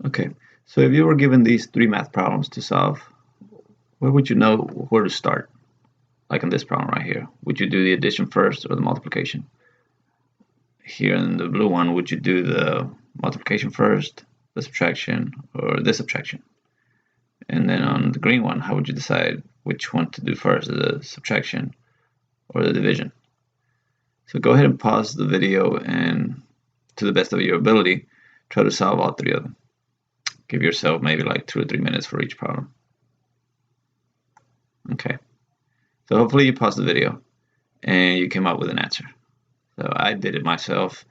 Okay, so if you were given these three math problems to solve, where would you know where to start? Like in this problem right here, would you do the addition first or the multiplication? Here in the blue one, would you do the multiplication first, the subtraction, or the subtraction? And then on the green one, how would you decide which one to do first, the subtraction or the division? So go ahead and pause the video and, to the best of your ability, try to solve all three of them. Give yourself maybe like 2 or 3 minutes for each problem. Okay, so hopefully you paused the video and you came up with an answer. So I did it myself,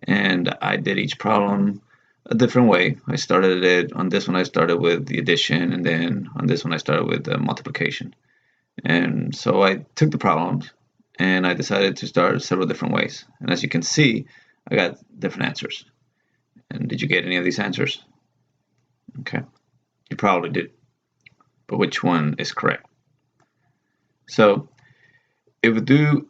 and I did each problem a different way. I started it on this one, I started with the addition, and then on this one I started with the multiplication. And so I took the problems and I decided to start several different ways. And as you can see, I got different answers. And did you get any of these answers? Okay, you probably did. But which one is correct? So if we do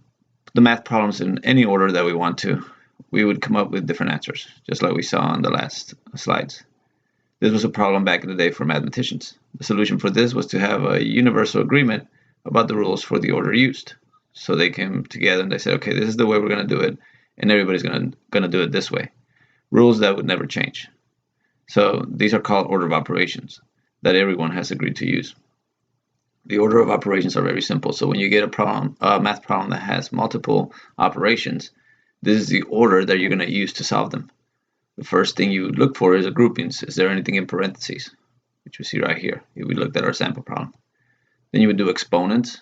the math problems in any order that we want to, we would come up with different answers, just like we saw on the last slides. This was a problem back in the day for mathematicians. The solution for this was to have a universal agreement about the rules for the order used. So they came together and they said, okay, this is the way we're going to do it, and everybody's going to do it this way. Rules that would never change. So these are called order of operations that everyone has agreed to use. The order of operations are very simple. So when you get a math problem that has multiple operations, this is the order that you're going to use to solve them. The first thing you would look for is a groupings. Is there anything in parentheses? Which we see right here if we looked at our sample problem. Then you would do exponents,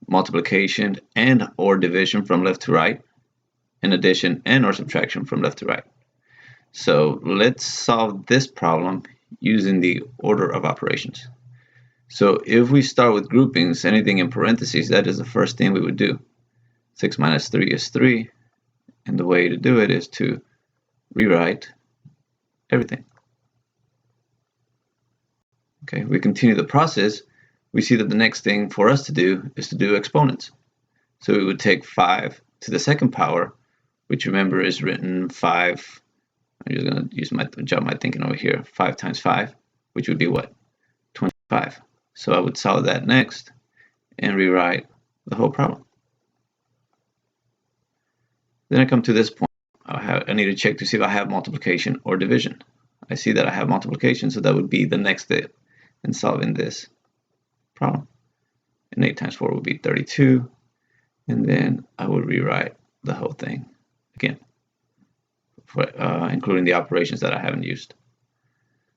multiplication and or division from left to right, and addition and or subtraction from left to right. So let's solve this problem using the order of operations. So if we start with groupings, anything in parentheses, that is the first thing we would do. 6 minus 3 is 3, and the way to do it is to rewrite everything. Okay, we continue the process. We see that the next thing for us to do is to do exponents. So we would take 5 to the second power, which remember is written 5. I'm just going to use my thinking over here. 5 times 5, which would be what? 25. So I would solve that next and rewrite the whole problem. Then I come to this point. I need to check to see if I have multiplication or division. I see that I have multiplication, so that would be the next step in solving this problem. And 8 times 4 would be 32. And then I would rewrite the whole thing again, including the operations that I haven't used.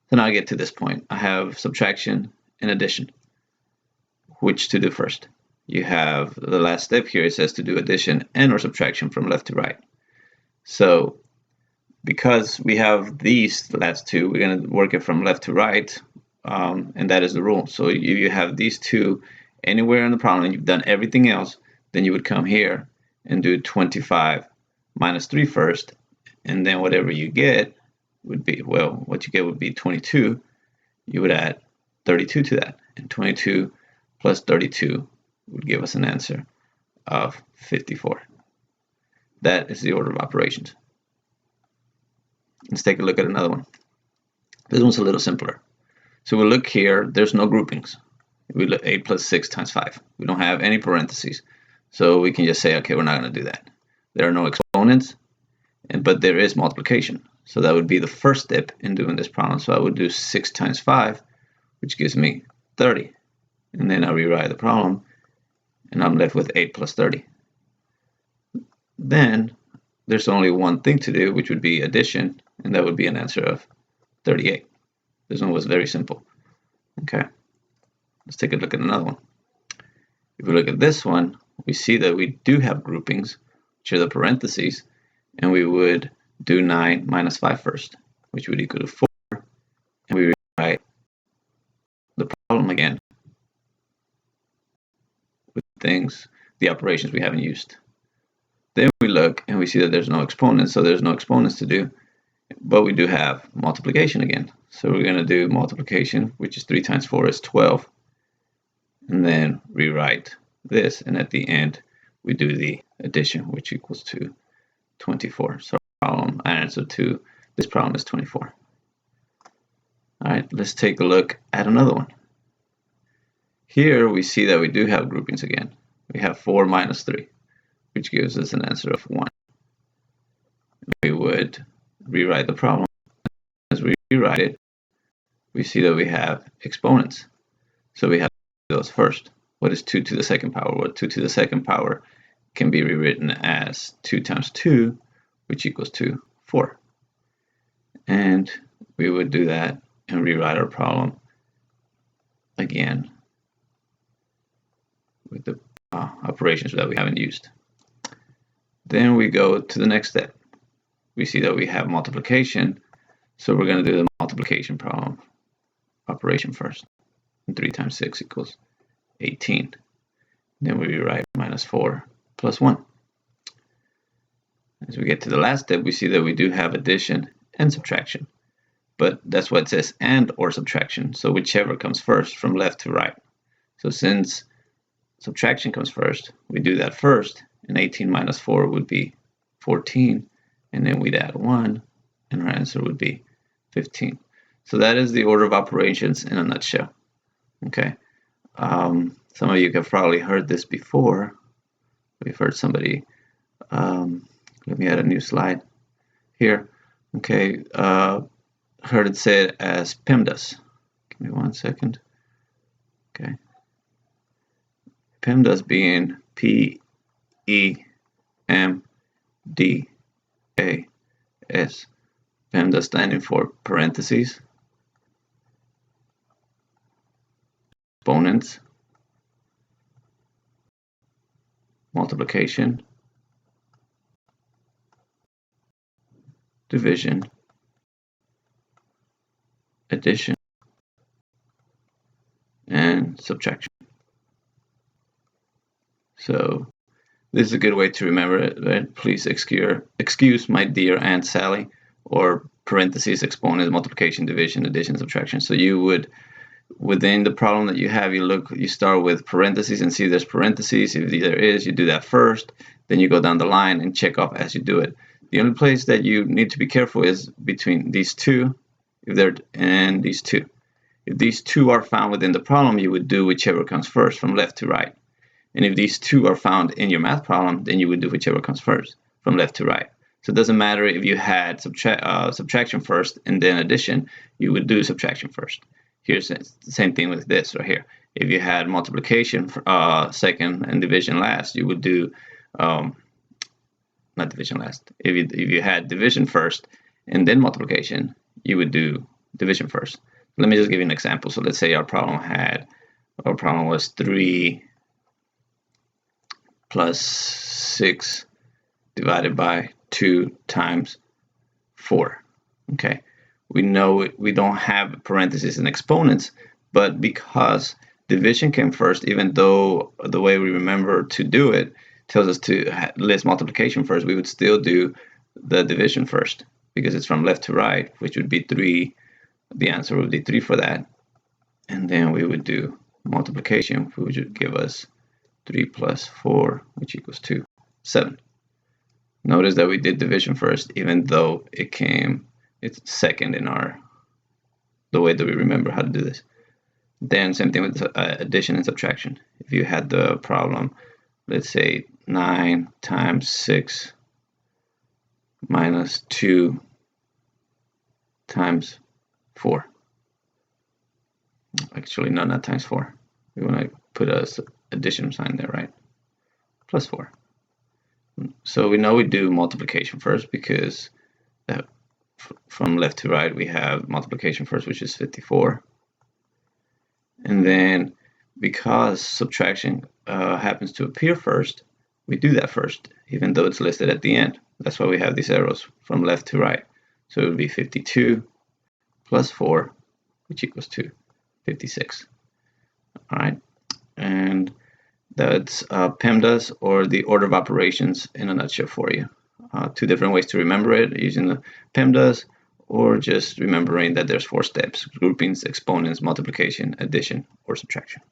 So now I get to this point. I have subtraction and addition. Which to do first? You have the last step here. It says to do addition and or subtraction from left to right. So because we have these last two, we're going to work it from left to right, and that is the rule. So if you have these two anywhere in the problem and you've done everything else, then you would come here and do 25 minus 3 first, and then whatever you get would be, well, what you get would be 22. You would add 32 to that, and 22 plus 32 would give us an answer of 54. That is the order of operations. Let's take a look at another one. This one's a little simpler. So we look here, there's no groupings. We look 8 plus 6 times 5. We don't have any parentheses. So we can just say, okay, we're not going to do that. There are no exponents, but there is multiplication. So that would be the first step in doing this problem. So I would do 6 times 5, which gives me 30. And then I rewrite the problem, and I'm left with 8 plus 30. Then there's only one thing to do, which would be addition, and that would be an answer of 38. This one was very simple. Okay, let's take a look at another one. If we look at this one, we see that we do have groupings, which are the parentheses, and we would do 9 minus 5 first, which would equal to 4, and we rewrite the problem again with the operations we haven't used. Then we look and we see that there's no exponents, so there's no exponents to do, but we do have multiplication again. So we're going to do multiplication, which is 3 times 4 is 12, and then rewrite this, and at the end we do the addition, which equals to 24. So our answer to this problem is 24. right, let's take a look at another one. Here we see that we do have groupings again. We have 4 minus 3, which gives us an answer of 1. We would rewrite the problem. As we rewrite it, we see that we have exponents. So we have those first. What is 2 to the second power? Well, 2 to the second power can be rewritten as 2 times 2, which equals 4. And we would do that and rewrite our problem again with the operations that we haven't used. Then we go to the next step. We see that we have multiplication, so we're going to do the multiplication problem operation first. And 3 times 6 equals 18. Then we rewrite minus 4 plus 1. As we get to the last step, we see that we do have addition and subtraction. But that's why it says and or subtraction, so whichever comes first from left to right. So since subtraction comes first, we do that first, and 18 minus 4 would be 14, and then we'd add 1, and our answer would be 15. So that is the order of operations in a nutshell. Okay. Some of you have probably heard this before. We've heard somebody, let me add a new slide here. Okay, heard it said as PEMDAS. Give me 1 second. Okay. PEMDAS being P-E-M-D-A-S. PEMDAS standing for parentheses, exponents, multiplication, division, addition, and subtraction. So this is a good way to remember it, right? Please excuse my dear Aunt Sally, or parentheses, exponents, multiplication, division, addition, subtraction. So you would, within the problem that you have, you start with parentheses and see if there's parentheses. If there is, you do that first. Then you go down the line and check off as you do it. The only place that you need to be careful is between these two, and these two. If these two are found within the problem, you would do whichever comes first from left to right. And if these two are found in your math problem, then you would do whichever comes first from left to right. So it doesn't matter if you had subtraction first and then addition, you would do subtraction first. Here's the same thing with this right here. If you had multiplication second and division last, you would do not division last. If you had division first and then multiplication, you would do division first. Let me just give you an example. So let's say our problem was 3 plus 6 divided by 2 times 4. Okay, we know we don't have parentheses and exponents, but because division came first, even though the way we remember to do it tells us to list multiplication first, we would still do the division first because it's from left to right, which would be 3. The answer would be 3 for that. And then we would do multiplication, which would give us 3 plus 4, which equals 7. Notice that we did division first, even though it's second in the way that we remember how to do this. Then same thing with addition and subtraction. If you had the problem, let's say 9 times 6 minus 2 times 4. Actually, no, not times 4. We want to put a addition sign there, right? Plus 4. So we know we do multiplication first because from left to right we have multiplication first, which is 54. And then because subtraction happens to appear first, we do that first, even though it's listed at the end. That's why we have these arrows from left to right. So it would be 52 plus 4, which equals 56. All right, and that's PEMDAS, or the order of operations in a nutshell for you. 2 different ways to remember it, using the PEMDAS or just remembering that there's 4 steps: groupings, exponents, multiplication, addition, or subtraction.